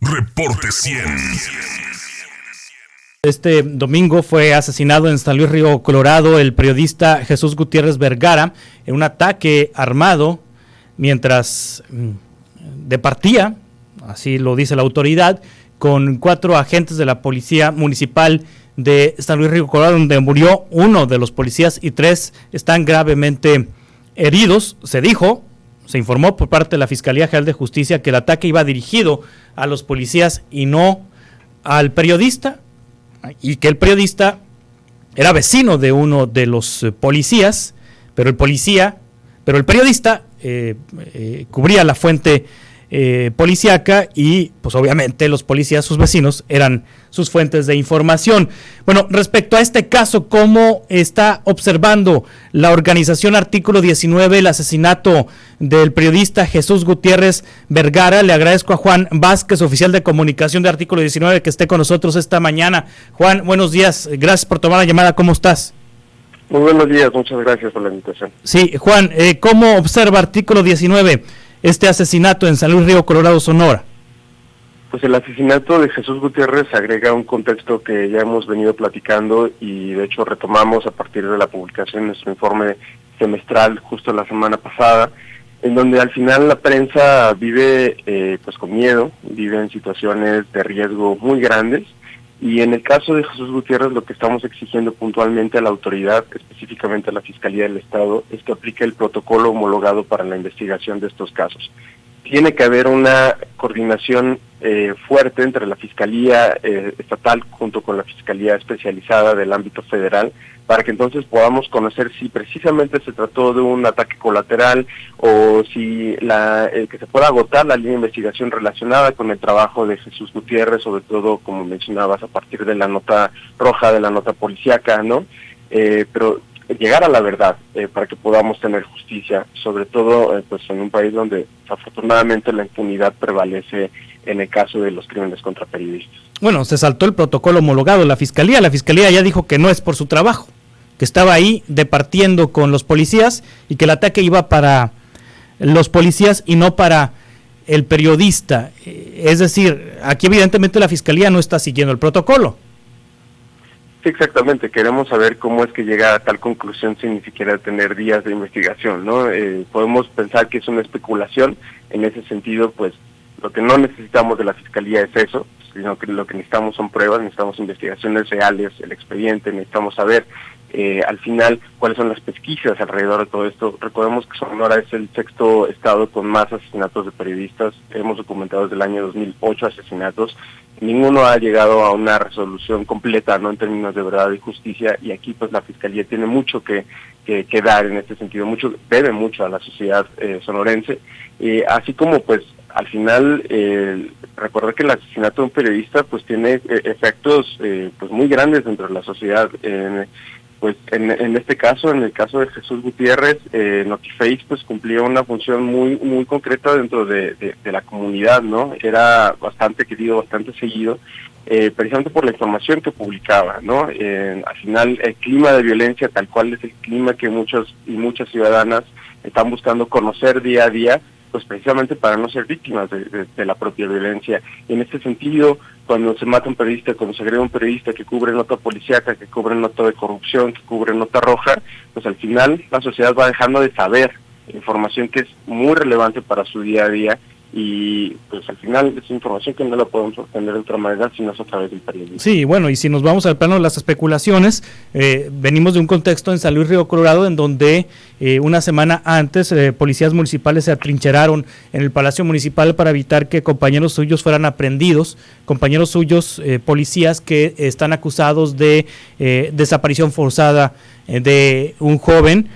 Reporte 100. Este domingo fue asesinado en San Luis Río Colorado el periodista Jesús Gutiérrez Vergara en un ataque armado mientras departía, así lo dice la autoridad, con 4 agentes de la Policía Municipal de San Luis Río Colorado, donde murió uno de los policías y 3 están gravemente heridos. Se informó por parte de la Fiscalía General de Justicia que el ataque iba dirigido a los policías y no al periodista, y que el periodista era vecino de uno de los policías, pero el periodista cubría la fuente policíaca y pues obviamente los policías, sus vecinos, eran sus fuentes de información. Bueno, respecto a este caso, ¿cómo está observando la organización Artículo 19 el asesinato del periodista Jesús Gutiérrez Vergara? Le agradezco a Juan Vázquez, oficial de comunicación de Artículo 19, que esté con nosotros esta mañana. Juan, buenos días, gracias por tomar la llamada, ¿cómo estás? Muy buenos días, muchas gracias por la invitación. Sí, Juan, ¿cómo observa Artículo 19 este asesinato en San Luis Río Colorado, Sonora? Pues el asesinato de Jesús Gutiérrez agrega un contexto que ya hemos venido platicando y de hecho retomamos a partir de la publicación de nuestro informe semestral justo la semana pasada, en donde al final la prensa vive pues con miedo, vive en situaciones de riesgo muy grandes. Y en el caso de Jesús Gutiérrez, lo que estamos exigiendo puntualmente a la autoridad, específicamente a la Fiscalía del Estado, es que aplique el protocolo homologado para la investigación de estos casos. Tiene que haber una coordinación fuerte entre la Fiscalía Estatal junto con la Fiscalía Especializada del ámbito federal, para que entonces podamos conocer si precisamente se trató de un ataque colateral o si que se pueda agotar la línea de investigación relacionada con el trabajo de Jesús Gutiérrez, sobre todo, como mencionabas, a partir de la nota roja, de la nota policíaca, ¿no? Pero llegar a la verdad para que podamos tener justicia, sobre todo pues en un país donde afortunadamente la impunidad prevalece en el caso de los crímenes contra periodistas. Bueno, se saltó el protocolo homologado de la Fiscalía ya dijo que no es por su trabajo, que estaba ahí departiendo con los policías y que el ataque iba para los policías y no para el periodista. Es decir, aquí evidentemente la Fiscalía no está siguiendo el protocolo. Sí, exactamente. Queremos saber cómo es que llega a tal conclusión sin ni siquiera tener días de investigación, ¿no? Podemos pensar que es una especulación. En ese sentido, pues, lo que no necesitamos de la Fiscalía es eso, sino que lo que necesitamos son pruebas, necesitamos investigaciones reales, el expediente, necesitamos saber al final cuáles son las pesquisas alrededor de todo esto. Recordemos que Sonora es el 6º estado con más asesinatos de periodistas. Hemos documentado desde el año 2008 asesinatos. Ninguno ha llegado a una resolución completa, ¿no?, en términos de verdad y justicia, y aquí pues la Fiscalía tiene mucho que dar en este sentido, debe mucho a la sociedad sonorense, así como pues al final recordar que el asesinato de un periodista pues tiene efectos pues muy grandes dentro de la sociedad. Pues en este caso, en el caso de Jesús Gutiérrez, Notiface pues cumplía una función muy concreta dentro de la comunidad, ¿no? Era bastante querido, bastante seguido, precisamente por la información que publicaba, ¿no? Al final el clima de violencia tal cual es el clima que muchos y muchas ciudadanas están buscando conocer día a día, pues precisamente para no ser víctimas de la propia violencia. Y en este sentido, cuando se mata un periodista, cuando se agrega un periodista que cubre nota policíaca, que cubre nota de corrupción, que cubre nota roja, pues al final la sociedad va dejando de saber información que es muy relevante para su día a día, y pues al final es información que no la podemos obtener de otra manera sino a través del periodismo. Sí, bueno, y si nos vamos al plano de las especulaciones, venimos de un contexto en San Luis Río Colorado en donde una semana antes policías municipales se atrincheraron en el Palacio Municipal para evitar que compañeros suyos fueran aprehendidos, compañeros suyos policías que están acusados de desaparición forzada de un joven.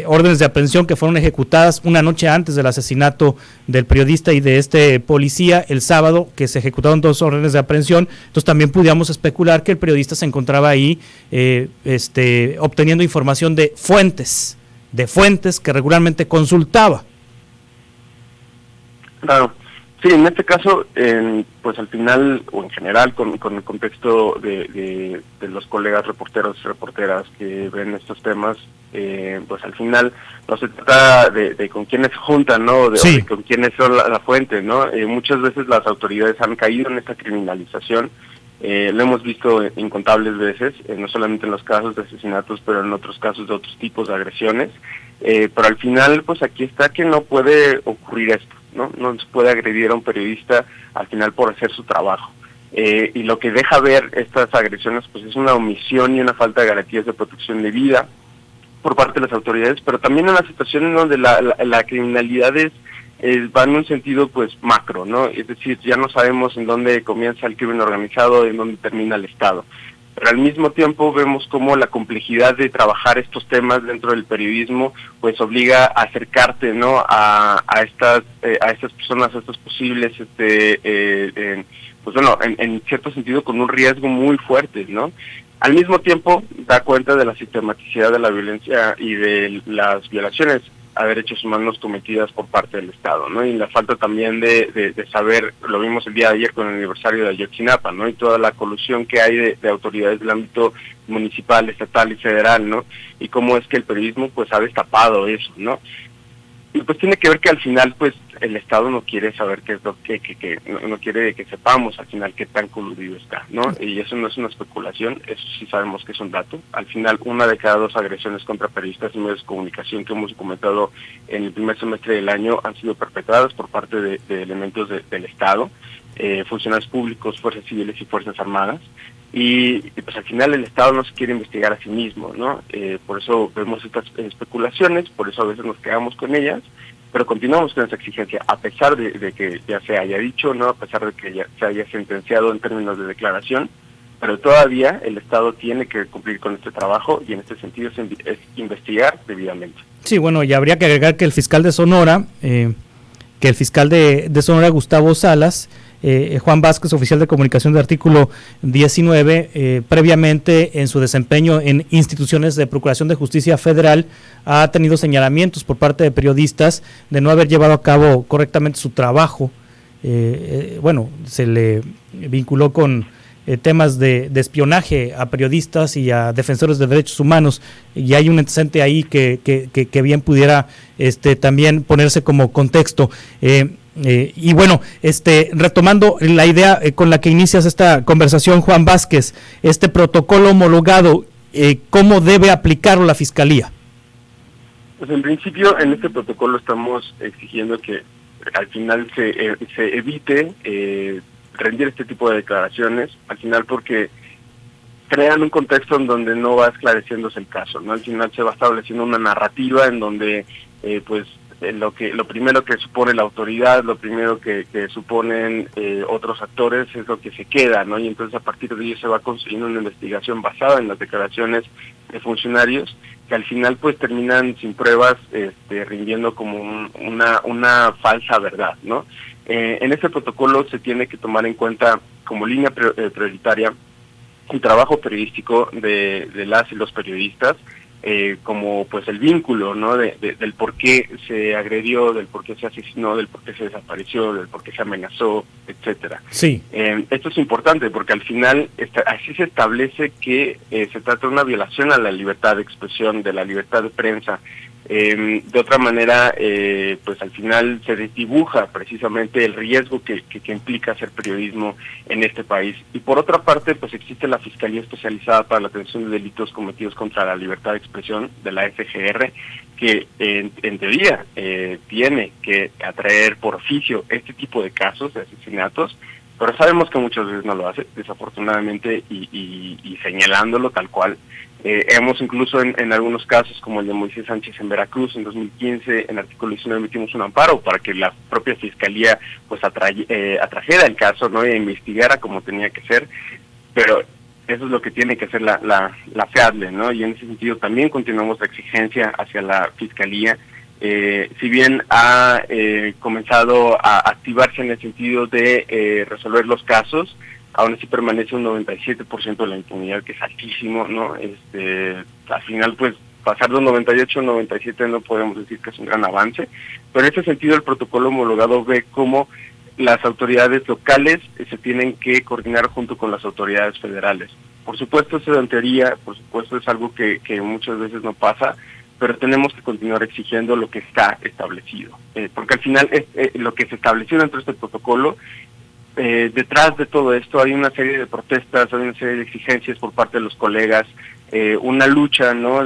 Órdenes de aprehensión que fueron ejecutadas una noche antes del asesinato del periodista y de este policía, el sábado, que se ejecutaron 2 órdenes de aprehensión. Entonces también pudiéramos especular que el periodista se encontraba ahí obteniendo información de fuentes que regularmente consultaba. Claro, Sí, en este caso, pues al final, o en general, con el contexto de los colegas reporteros y reporteras que ven estos temas, pues al final no se trata de con quiénes se juntan, ¿no? Sí. O de con quiénes son la fuente, ¿no? Muchas veces las autoridades han caído en esta criminalización. Lo hemos visto incontables veces, no solamente en los casos de asesinatos, pero en otros casos de otros tipos de agresiones. Pero al final, pues aquí está que no puede ocurrir esto, ¿no? No se puede agredir a un periodista al final por hacer su trabajo. Y lo que deja ver estas agresiones pues es una omisión y una falta de garantías de protección de vida por parte de las autoridades, pero también en las situaciones donde la criminalidad va en un sentido pues macro, ¿no? Es decir, ya no sabemos en dónde comienza el crimen organizado y en dónde termina el Estado. Pero al mismo tiempo vemos cómo la complejidad de trabajar estos temas dentro del periodismo pues obliga a acercarte, ¿no? a estas personas, a estos posibles pues bueno, en cierto sentido con un riesgo muy fuerte, ¿no? Al mismo tiempo da cuenta de la sistematicidad de la violencia y de las violaciones a derechos humanos cometidas por parte del Estado, ¿no? Y la falta también de saber, lo vimos el día de ayer con el aniversario de Ayotzinapa, ¿no? Y toda la colusión que hay de autoridades del ámbito municipal, estatal y federal, ¿no? Y cómo es que el periodismo pues ha destapado eso, ¿no? Y pues tiene que ver que al final pues el Estado no quiere saber qué es lo que no quiere que sepamos al final qué tan coludido está, ¿no? Y eso no es una especulación, eso sí sabemos que es un dato. Al final 1 de cada 2 agresiones contra periodistas y medios de comunicación que hemos documentado en el primer semestre del año han sido perpetradas por parte de elementos del Estado, funcionarios públicos, fuerzas civiles y fuerzas armadas. Y pues al final el Estado no se quiere investigar a sí mismo, ¿no? Por eso vemos estas especulaciones, por eso a veces nos quedamos con ellas, pero continuamos con esa exigencia, a pesar de que ya se haya dicho, ¿no? A pesar de que ya se haya sentenciado en términos de declaración, pero todavía el Estado tiene que cumplir con este trabajo y en este sentido es investigar debidamente. Sí, bueno, y habría que agregar que el fiscal de Sonora, Gustavo Salas, Juan Vázquez, oficial de comunicación de artículo 19, previamente en su desempeño en instituciones de Procuración de Justicia Federal, ha tenido señalamientos por parte de periodistas de no haber llevado a cabo correctamente su trabajo. Bueno, se le vinculó con temas de espionaje a periodistas y a defensores de derechos humanos, y hay un antecedente ahí que bien pudiera también ponerse como contexto. Y bueno, retomando la idea con la que inicias esta conversación, Juan Vázquez, este protocolo homologado, ¿cómo debe aplicarlo la Fiscalía? Pues en principio en este protocolo estamos exigiendo que al final se evite rendir este tipo de declaraciones, al final porque crean un contexto en donde no va esclareciéndose el caso, ¿no? Al final se va estableciendo una narrativa en donde lo primero que supone la autoridad, lo primero que suponen otros actores es lo que se queda, ¿no? Y entonces a partir de ello se va construyendo una investigación basada en las declaraciones de funcionarios que al final pues terminan sin pruebas, rindiendo como una falsa verdad, ¿no? En este protocolo se tiene que tomar en cuenta como línea prioritaria el trabajo periodístico de las y los periodistas, como pues el vínculo, ¿no? Del por qué se agredió, del por qué se asesinó, del por qué se desapareció, del por qué se amenazó, etcétera. Sí. Esto es importante porque al final así se establece que se trata de una violación a la libertad de expresión, de la libertad de prensa. De otra manera, pues al final se desdibuja precisamente el riesgo que implica hacer periodismo en este país. Y por otra parte, pues existe la Fiscalía Especializada para la Atención de Delitos Cometidos contra la Libertad de Expresión, de la FGR, que en teoría tiene que atraer por oficio este tipo de casos de asesinatos, pero sabemos que muchas veces no lo hace, desafortunadamente, y señalándolo tal cual. Hemos incluso en algunos casos, como el de Moisés Sánchez en Veracruz en 2015, en artículo 19 emitimos un amparo para que la propia Fiscalía pues atrajera el caso, ¿no? E investigara como tenía que ser, pero eso es lo que tiene que hacer la FEADLE, ¿no? Y en ese sentido también continuamos la exigencia hacia la Fiscalía. Si bien ha comenzado a activarse en el sentido de resolver los casos, aún así permanece un 97% de la impunidad, que es altísimo, ¿no? Al final, pues, pasar de un 98 a un 97 no podemos decir que es un gran avance, pero en ese sentido el protocolo homologado ve cómo las autoridades locales se tienen que coordinar junto con las autoridades federales. Por supuesto, eso en teoría, por supuesto es algo que muchas veces no pasa, pero tenemos que continuar exigiendo lo que está establecido, porque al final lo que se estableció dentro de este protocolo, detrás de todo esto hay una serie de protestas, hay una serie de exigencias por parte de los colegas, una lucha, ¿no?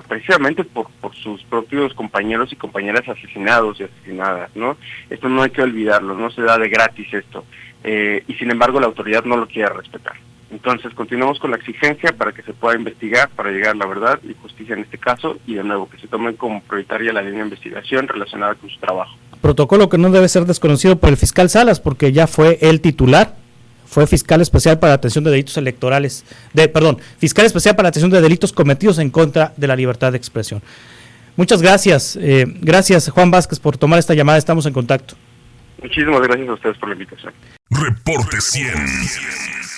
Precisamente por sus propios compañeros y compañeras asesinados y asesinadas, ¿no? Esto no hay que olvidarlo, no se da de gratis esto, y sin embargo la autoridad no lo quiere respetar. Entonces continuamos con la exigencia para que se pueda investigar, para llegar a la verdad y justicia en este caso, y de nuevo que se tome como prioritaria la línea de investigación relacionada con su trabajo. Protocolo que no debe ser desconocido por el fiscal Salas, porque ya fue el titular, fue fiscal especial para la atención de delitos electorales, fiscal especial para la atención de delitos cometidos en contra de la libertad de expresión. Muchas gracias, gracias Juan Vázquez por tomar esta llamada, estamos en contacto. Muchísimas gracias a ustedes por la invitación. Reporte 100.